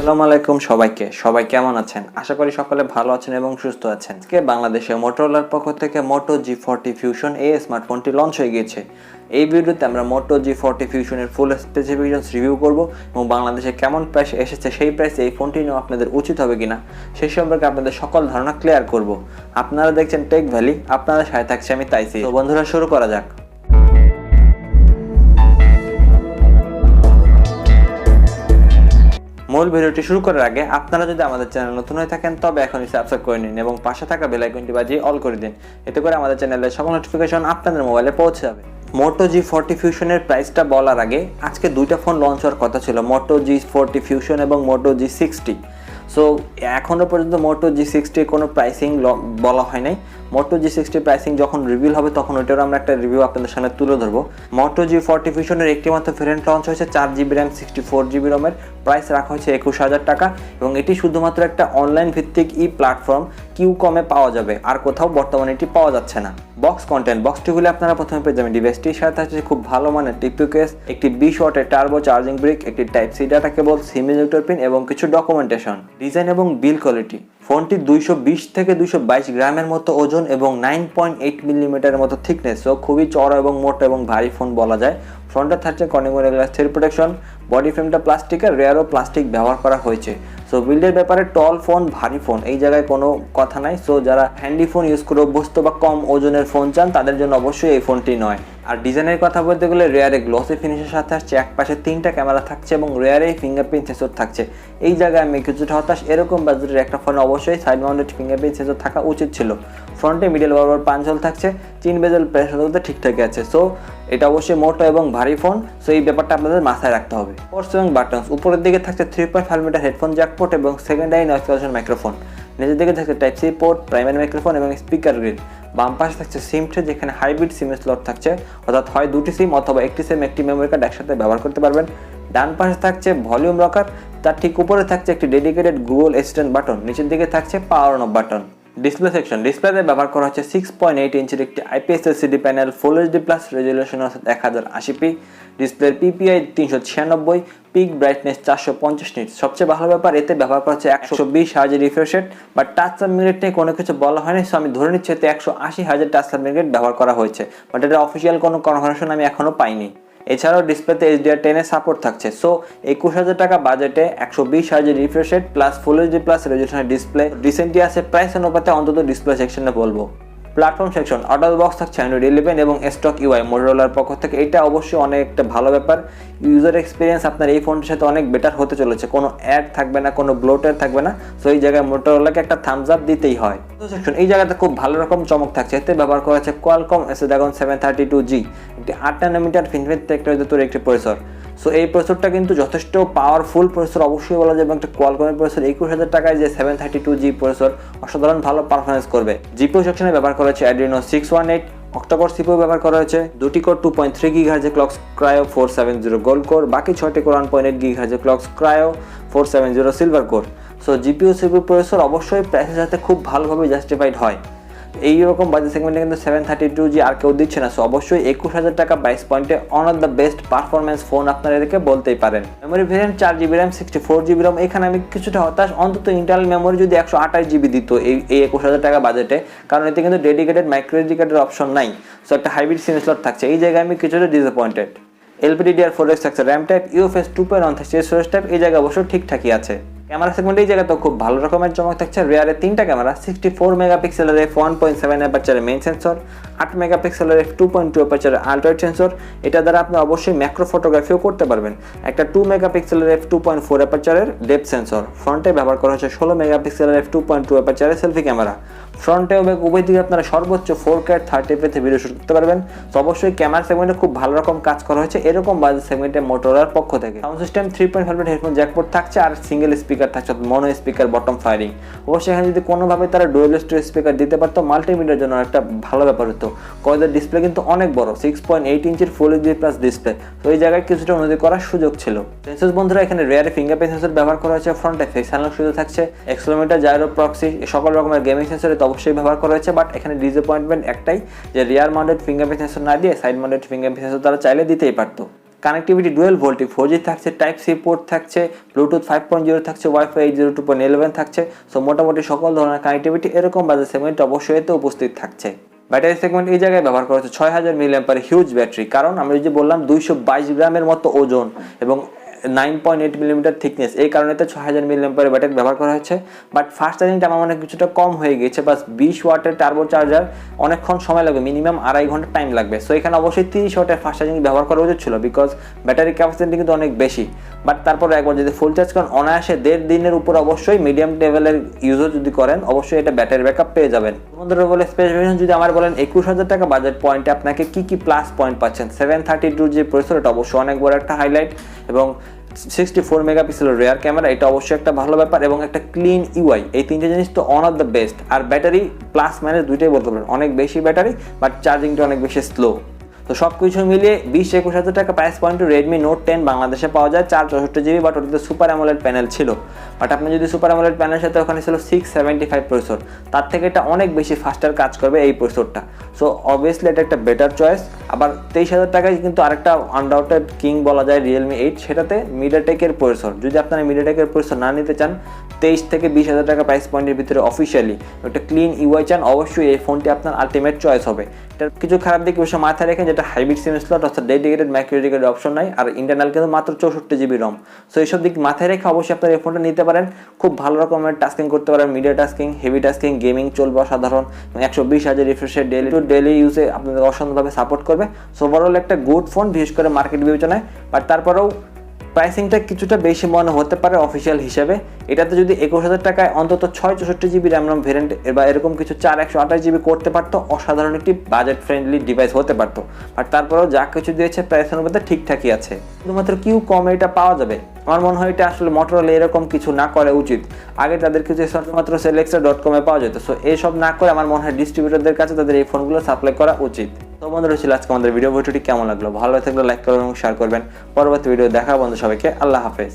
আসসালামু আলাইকুম সবাই কেমন আছেন? আশা করি সকলে ভালো আছেন এবং সুস্থ আছেন। আজকে বাংলাদেশে মোটরোলার পক্ষ থেকে মোটো G40 Fusion এই স্মার্টফোনটি লঞ্চ হয়ে গিয়েছে। এই ভিডিওতে আমরা মোটো G40 Fusion এর ফুল স্পেসিফিকেশনস রিভিউ করব এবং বাংলাদেশে কেমন প্রাইস এসেছে, সেই প্রাইসে এই ফোনটি নিয়ে আপনাদের উচিত হবে কিনা সেই সম্পর্কে আপনাদের সকল ধারণা ক্লিয়ার করব। আপনারা দেখছেন টেক ভ্যালি, আপনাদের সাথে থাকছে আমি তাইসি। তো বন্ধুরা, শুরু করা যাক। মূল ভিডিওটি শুরু করার আগে আপনারা যদি আমাদের চ্যানেল নতুন হয়ে থাকেন তবে এখনই সাবস্ক্রাইব করে নিন এবং পাশে থাকা বেল আইকনটি বাজিয়ে অল করে দিন। এতে করে আমাদের চ্যানেলের সকল নোটিফিকেশন আপনাদের মোবাইলে পৌঁছে যাবে। মোটো G40 Fusionএর প্রাইসটা বলার আগে আজকে দুইটা ফোন লঞ্চ হওয়ার কথা ছিল, মোটো G40 Fusion এবং মোটো G60। সো এখনও পর্যন্ত মোটো G60 কোনো প্রাইসিং বলা হয় নাই। মোটো G60 প্রাইসিং যখন রিভিল হবে তখন ওইটারও আমরা একটা রিভিউ আপনাদের সামনে তুলে ধরবো। মোটো G40 Fusionএর একটি মাত্র ভেরিয়েন্ট লঞ্চ হয়েছে 4GB RAM 64GB ROM-এর, প্রাইস রাখা হয়েছে 21,000 টাকা এবং এটি শুধুমাত্র একটা অনলাইন ভিত্তিক প্ল্যাটফর্ম Qualcomm-এ পাওয়া যাবে, আর কোথাও বর্তমানে এটি পাওয়া যাচ্ছে না। বক্সটি খুলে আপনারা প্রথমে পেয়ে যাবেন ডিভাইসটির সাথে আছে খুব ভালো মানের টিপু কেস, একটি 20 ওয়াটের টার্বো চার্জিং ব্রিক, একটি type C data cable, SIM ejector pin এবং কিছু ডকুমেন্টেশন। ডিজাইন এবং বিল কোয়ালিটি, ফোনটি 220 থেকে 222 গ্রামের মতো ওজন এবং 9.8 মিলিমিটারের মতো থিকনেস, সো খুবই চড়া এবং মোটা এবং ভারী ফোন বলা যায়। ফ্রন্টে থাকছে Corning glass three protection, body ফ্রেমটা প্লাস্টিকের, রেয়ারও প্লাস্টিক ব্যবহার করা হয়েছে। সো বিল্ডের ব্যাপারে টল ফোন, ভারী ফোন এই জায়গায় কোনো কথা নাই। সো যারা হ্যান্ডি ফোন ইউজ করে অভ্যস্ত বা কম ওজনের ফোন চান তাদের জন্য অবশ্যই এই ফোনটি নয়। আর ডিজাইনের কথা বলতে গেলে রেয়ারে গ্লসি ফিনিশের সাথে আসছে, এক পাশে 3টা ক্যামেরা থাকছে এবং রেয়ারে ফিঙ্গারপ্রিন্ট সেন্সর থাকছে। এই জায়গায় আমি কিছুটা হতাশ, এরকম বাজেটের একটা ফোনে অবশ্যই সাইড মাউন্টেড ফিঙ্গারপ্রিন্ট সেন্সর থাকা উচিত ছিল। ফ্রন্টে মিডল বরাবর পাঞ্চল থাকছে, 3 বেজেল প্রেসার হতে ঠিকঠাকই আছে। সো এটা অবশ্যই মোটো এবং ভারী ফোন, সো এই ব্যাপারটা আপনাদের মাথায় রাখতে হবে। পোর্টস এবং বাটনস, উপরের দিকে থাকছে 3.5 মিটার হেডফোন জ্যাক পোর্ট এবং সেকেন্ডারি নয়েজ ক্যান্সেলেশন মাইক্রোফোন। নিচের দিকে থাকছে type C port, primary microphone এবং স্পিকার গ্রিল। বাম পাশে থাকছে সিম ট্রে, যেখানে হাইব্রিড সিম স্লট থাকছে, অর্থাৎ হয় দুটি সিম অথবা একটি সিম একটি মেমোরি কার্ড একসাথে ব্যবহার করতে পারবেন। ডান পাশে থাকছে ভলিউম রকার, তার ঠিক উপরে থাকছে একটি ডেডিকেটেড গুগল অ্যাসিস্ট্যান্ট বাটন, নিচের দিকে থাকছে power on of button. Display section, ডিসপ্লেতে ব্যবহার করা হচ্ছে 6.8 ইঞ্চির একটি IPS LCD প্যানেল, ফুল HD প্লাস রেজলিউশন 1080p, ডিসপ্লের PPI 396, পিক ব্রাইটনেস 450 নিটস। সবচেয়ে ভালো ব্যাপার, এতে ব্যবহার করা হচ্ছে 120 হার্জের রিফ্রেশ রেট, বাট টাচ সাবমিনেট নিয়ে কোনো কিছু বলা হয়নি। সো আমি ধরে নিচ্ছি এতে 180 হার্জের টাচ সাবমিনেট ব্যবহার করা হয়েছে, বাট এটা অফিসিয়াল কোনো কনফার্মেশন আমি এখনো পাইনি। এছাড়াও ডিসপ্লেতে HDR10 এর সাপোর্ট থাকছে। সো 21,000 টাকা বাজেটে 120 হার্জের refresh rate plus full HD plus রেজলিউশনের ডিসপ্লে রিসেন্টলি আছে। প্রাইস অনুপাতে অন্তত ডিসপ্লে সেকশনে বলবো। প্ল্যাটফর্ম সেকশন, আউট বক্স থাকছে Android 11 এবং স্টক UI মোটরোলার পক্ষ থেকে। এটা অবশ্যই অনেক একটা ভালো ব্যাপার। ইউজার এক্সপিরিয়েন্স আপনার এই ফোনটির সাথে অনেক বেটার হতে চলেছে, কোনো অ্যাড থাকবে না, কোনো ব্লোটার থাকবে না। সো এই জায়গায় মোটরোলাকে একটা থামস আপ দিতেই হয়। সেকশন, এই জায়গাতে খুব ভালো রকম চমক থাকছে, এতে ব্যবহার করা হচ্ছে Qualcomm Snapdragon 732G, একটি 8 ন্যানোমিটার ফিনফিন টেকনোলজির একটি প্রসেসর। সো এই প্রসেসরটা কিন্তু যথেষ্ট পাওয়ারফুল প্রসেসর অবশ্যই বলা যাবে। একটা Qualcomm প্রসেসর 21,000 টাকায় যে 732G প্রসেসর অসাধারণ ভালো পারফরমেন্স করবে। জিপিইউ সেকশনে ব্যবহার করা হচ্ছে Adreno 618 অক্টাকোর সিপিইউ ব্যবহার করা হয়েছে, 2টি core 2.3 GHz clock Kryo 470 gold core, বাকি 6টি core 1.8 GHz clock Kryo 470 silver core. So GPU CPU processor অবশ্যই প্রাইসের সাথে খুব ভালোভাবে জাস্টিফাইড হয়। এইরকম বাজেট সেগমেন্টে কিন্তু 732G আর কেউ দিচ্ছে না। সো অবশ্যই 21,000 টাকা প্রাইস পয়েন্টে one of the best performance phone আপনারা এদেরকে বলতেই পারেন। Memory variant 4GB RAM 64GB ROM, এখানে আমি কিছুটা হতাশ। অন্তত ইন্টারনাল মেমোরি যদি 128GB দিত এই 21,000 টাকা বাজেটে, কারণ এতে কিন্তু ডেডিকেটেড মাইক্রো SD কার্ডের অপশন নাই। সো একটা হাইব্রিড সিম স্লট থাকছে, এই জায়গায় আমি কিছুটা ডিসঅ্যাপয়েন্টেড। LPDDR4X থাকছে, RAM টাইপ, UFS 2.1 থাকছে, স্টোরেজ টাইপ এই জায়গায় অবশ্য ঠিকঠাকই আছে। ক্যামেরা সেগমেন্টে এই জায়গায় তো খুব ভালো রকমের চমক থাকছে। রেয়ারে 3টা ক্যামেরা, 64 মেগাপিক্সেলের f1.7 অ্যাপারচারের মেইন সেন্সর, 8 মেগাপিক্সেলের f2.2 অ্যাপারচারের আলট্রাওয়াইড সেন্সর। এটা দ্বারা আপনি অবশ্যই ম্যাক্রো ফটোগ্রাফিও করতে পারবেন। একটা 2 মেগাপিক্সেলের f2.4 অ্যাপারচারের ডেপথ সেন্সর। ফ্রন্টে ব্যবহার করা হচ্ছে 16 মেগাপিক্সেলের f2.2 অ্যাপারচারের সেলফি ক্যামেরা। ফ্রন্টে এবং উভয় দিকে আপনারা সর্বোচ্চ 4K 30pতে ভিডিও শুট করতে পারবেন। তো অবশ্যই ক্যামেরা সেগমেন্টে খুব ভালো রকম কাজ করা হয়েছে এরকম বাজেট সেগমেন্টে মোটরোলার পক্ষ থেকে। Sound system 3.5 meter headphone jack port থাকছে আর সিঙ্গেল স্পিকার থাকছে, মনো স্পিকার বটম ফায়ারিং। অবশ্যই এখানে যদি কোনোভাবে তারা ডুয়াল স্টোরেজ স্পিকার দিতে পারতো মাল্টিমিডিয়ার জন্য একটা ভালো ব্যাপার হতো। কয়েদের ডিসপ্লে কিন্তু অনেক বড়, 6.8 ইঞ্চির ফুল HD প্লাস ডিসপ্লে। তো এই জায়গায় কিছুটা উন্নতি করার সুযোগ ছিল। সেন্সর বন্ধুরা, এখানে রেয়ারে ফিঙ্গারপ্রিন্ট সেন্সর ব্যবহার করা হয়েছে। ফ্রন্টে ফেস আনলক সুবিধা থাকছে, অ্যাক্সেলেরোমিটার, জাইরো, প্রক্সি সকল রকমের গেমিং সেন্সর তো অবশ্যই ব্যবহার করা হয়েছে। বাট এখানে ডিসঅ্যাপয়েন্টমেন্ট একটাই, যে রিয়ার মাউন্টেড ফিঙ্গারপ্রিন্ট সেন্সর না দিয়ে সাইড মাউন্টেড ফিঙ্গারপ্রিন্ট সেন্সর তারা চাইলে দিতেই পারতো। কানেক্টিভিটি ডুয়েল ভোল্টি 4G থাকছে, টাইপ সি পোর্ট থাকছে, ব্লুটুথ 5.0 থাকছে, ওয়াইফাই 802.11 থাকছে। সো মোটামুটি সকল ধরনের কানেক্টিভিটি এরকম বাজেট সেগমেন্ট অবশ্যই এতে উপস্থিত থাকছে। ব্যাটারি সেগমেন্ট এই জায়গায় ব্যবহার করা হচ্ছে 6000 mAh হিউজ ব্যাটারি, কারণ আমরা যে বললাম 222 গ্রামের মতো ওজন এবং 9.8 মিলিমিটার থিকনেস, এই কারণে 6000 mAh ব্যাটারি ব্যবহার করা হয়েছে। বাট ফাস্ট চার্জিংটা আমার মনে কিছুটা কম হয়ে গেছে, বাস 20 ওয়াটের টার্বো চার্জার অনেকক্ষণ সময় লাগবে, মিনিমাম 2.5 ঘন্টা টাইম লাগবে। সো এখানে অবশ্যই 30 ওয়াটের ফাস্ট চার্জিং ব্যবহার করা উচিত ছিল, বিকজ ব্যাটারি ক্যাপাসিটি কিন্তু অনেক বেশি। বাট তারপরে একবার যদি ফুল চার্জ করেন অনায়াসে 1.5 দিনের উপর অবশ্যই মিডিয়াম লেভেলের ইউজও যদি করেন অবশ্যই এটা ব্যাটারি ব্যাকআপ পেয়ে যাবেন। বন্ধুরা বলে স্পেসিফিকেশন যদি আমার বলেন 21000 টাকা বাজেট পয়েন্টে আপনাকে কি প্লাস পয়েন্ট পাচ্ছেন। 732 যে প্রসেসর, এটা অবশ্যই অনেক বড় একটা হাইলাইট, এবং 64 মেগাপিক্সেলের রেয়ার ক্যামেরা, এটা অবশ্যই একটা ভালো ব্যাপার, এবং একটা ক্লিন ইউআই, এই তিনটে জিনিস তো অন অফ দ্য বেস্ট। আর ব্যাটারি প্লাস মাইনাস দুইটাই বলতে পারেন, অনেক বেশি ব্যাটারি বাট চার্জিংটা অনেক বেশি স্লো। তো সব কিছু মিলিয়ে 20-21 টাকা প্রাইস পয়েন্টে রেডমি নোট 10 বাংলাদেশে পাওয়া যায় 464GB, বাট ওটাতে সুপার অ্যামোলেড প্যানেল ছিল। বাট আপনি যদি সুপার অ্যামোলেড প্যানেলের সাথে ওখানে ছিল 675 প্রসেসর, তার থেকে এটা অনেক বেশি ফাস্টার কাজ করবে এই প্রসেসরটা। সো অবভিয়াসলি এটা একটা বেটার চয়েস। আবার 23000 টাকায় কিন্তু আরেকটা আনডাউটেড কিং বলা যায় রিয়েলমি 8, সেটাতে মিডিয়াটেকের প্রসেসর। যদি আপনারা মিডিয়াটেকের প্রসেসর না নিতে চান, 23-20 টাকা প্রাইস পয়েন্টের ভিতরে অফিসিয়ালি একটা ক্লিন ইউআই চান, অবশ্যই এই ফোনটি আপনার আলটিমেট চয়েস হবে। এটার কিছু খারাপ দিক অবশ্যই মাথায় রেখে, যেটা হাইব্রিড সিম স্লট অর্থাৎ ডেডিকেটেড মাইক্রোডিকেটেড অপশন নাই, আর ইন্টারনাল কিন্তু মাত্র 64GB রম। সো এইসব দিক মাথায় রেখে অবশ্যই আপনার এই ফোনটা নিতে পারেন। খুব ভালো রকমের টাস্কিং করতে পারেন, media tasking, heavy tasking, gaming চলবে অসাধারণ, 120Hz রিফ্রেশের ডেলি ইউজে আপনাদের অসাধারণভাবে সাপোর্ট করবে। সো ওভারঅল একটা গুড ফোন, বিশেষ করে মার্কেট বিবেচনায়। বাট তারপরেও প্রাইসিংটা কিছুটা বেশি মনে হতে পারে অফিসিয়াল হিসেবে। এটাতে যদি 21000 টাকায় অন্তত 664GB র্যাম রম ভেরিয়েন্ট বা এরকম কিছু 4/128GB করতে পারতো, অসাধারণ একটি বাজেট ফ্রেন্ডলি ডিভাইস হতে পারতো। বাট তারপরেও যা কিছু দিয়েছে প্রাইস অনুপাতে ঠিকঠাকই আছে। শুধুমাত্র কিউ কমে এটা পাওয়া যাবে, আমার মনে হয় এটা আসলে Motorola এরকম কিছু না করে উচিত। আগে তাদের কিছু শুধুমাত্র Selexer.com-এ পাওয়া যেত। সো এইসব না করে আমার মনে হয় ডিস্ট্রিবিউটরদের কাছে তাদের এই ফোনগুলো সাপ্লাই করা উচিত। তো বন্ধুরা ছিল আজকে আমাদের ভিডিওটি কেমন লাগলো, ভালো লাগলে লাইক করবেন এবং শেয়ার করবেন। পরবর্তী ভিডিও দেখা বন্ধু সবাইকে আল্লাহ হাফেজ।